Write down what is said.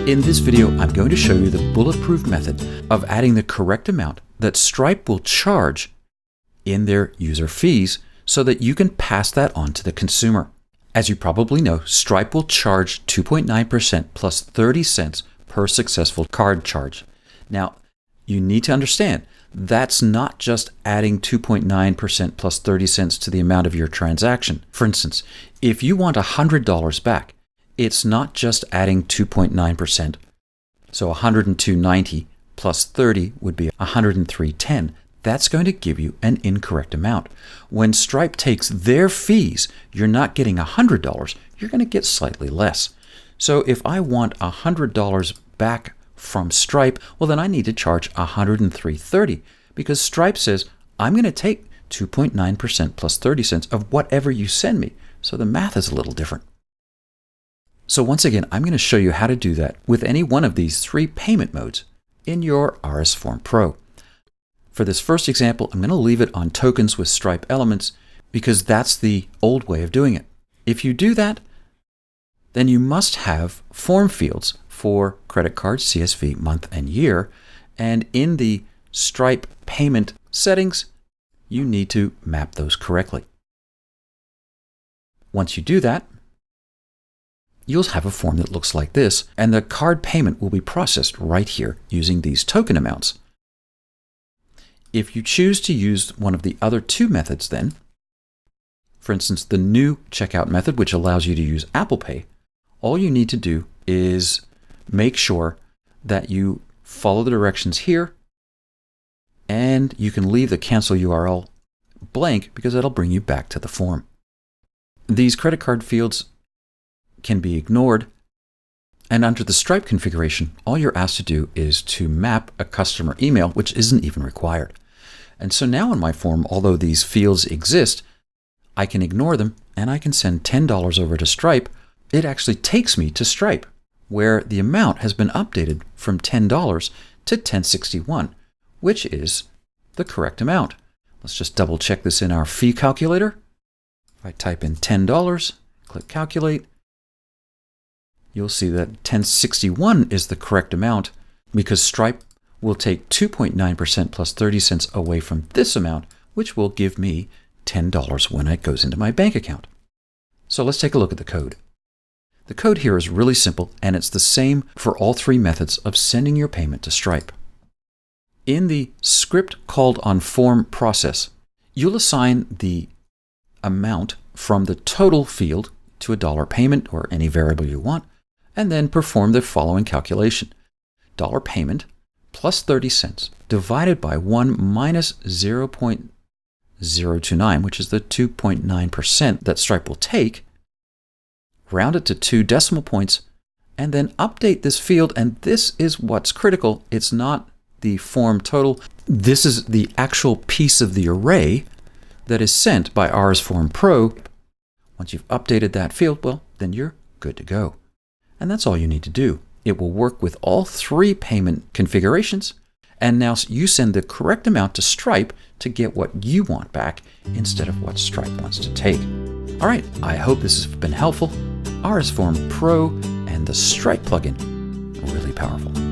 In this video, I'm going to show you the bulletproof method of adding the correct amount that Stripe will charge in their user fees so that you can pass that on to the consumer. As you probably know, Stripe will charge 2.9% plus 30 cents per successful card charge. Now, you need to understand that's not just adding 2.9% plus 30 cents to the amount of your transaction. For instance, if you want $100 back, it's not just adding 2.9%. So $102.90 plus 30 would be $103.10. That's going to give you an incorrect amount. When Stripe takes their fees, you're not getting $100, you're going to get slightly less. So if I want $100 back from Stripe, well then I need to charge $103.30 because Stripe says, I'm going to take 2.9% plus 30 cents of whatever you send me. So the math is a little different. So once again, I'm going to show you how to do that with any one of these three payment modes in your RSForm Pro. For this first example, I'm going to leave it on tokens with Stripe elements because that's the old way of doing it. If you do that, then you must have form fields for credit card, CSV, month, and year. And in the Stripe payment settings, you need to map those correctly. Once you do that, you'll have a form that looks like this, and the card payment will be processed right here using these token amounts. If you choose to use one of the other two methods then, for instance, the new checkout method, which allows you to use Apple Pay, all you need to do is make sure that you follow the directions here, and you can leave the cancel URL blank because that'll bring you back to the form. These credit card fields can be ignored, and under the Stripe configuration, all you're asked to do is to map a customer email, which isn't even required. And so now in my form, although these fields exist, I can ignore them and I can send $10 over to Stripe. It actually takes me to Stripe, where the amount has been updated from $10 to $10.61, which is the correct amount. Let's just double check this in our fee calculator. If I type in $10, click calculate, you'll see that $10.61 is the correct amount because Stripe will take 2.9% plus 30 cents away from this amount, which will give me $10 when it goes into my bank account. So let's take a look at the code. The code here is really simple, and it's the same for all three methods of sending your payment to Stripe. In the script called on form process, you'll assign the amount from the total field to a dollar payment or any variable you want, and then perform the following calculation. Dollar payment plus 30 cents divided by 1 minus 0.029, which is the 2.9% that Stripe will take, round it to 2 decimal points, and then update this field. And this is what's critical. It's not the form total. This is the actual piece of the array that is sent by RSForm Pro. Once you've updated that field, well, then you're good to go. And that's all you need to do. It will work with all three payment configurations. And now you send the correct amount to Stripe to get what you want back instead of what Stripe wants to take. All right, I hope this has been helpful. RSForm Pro and the Stripe plugin are really powerful.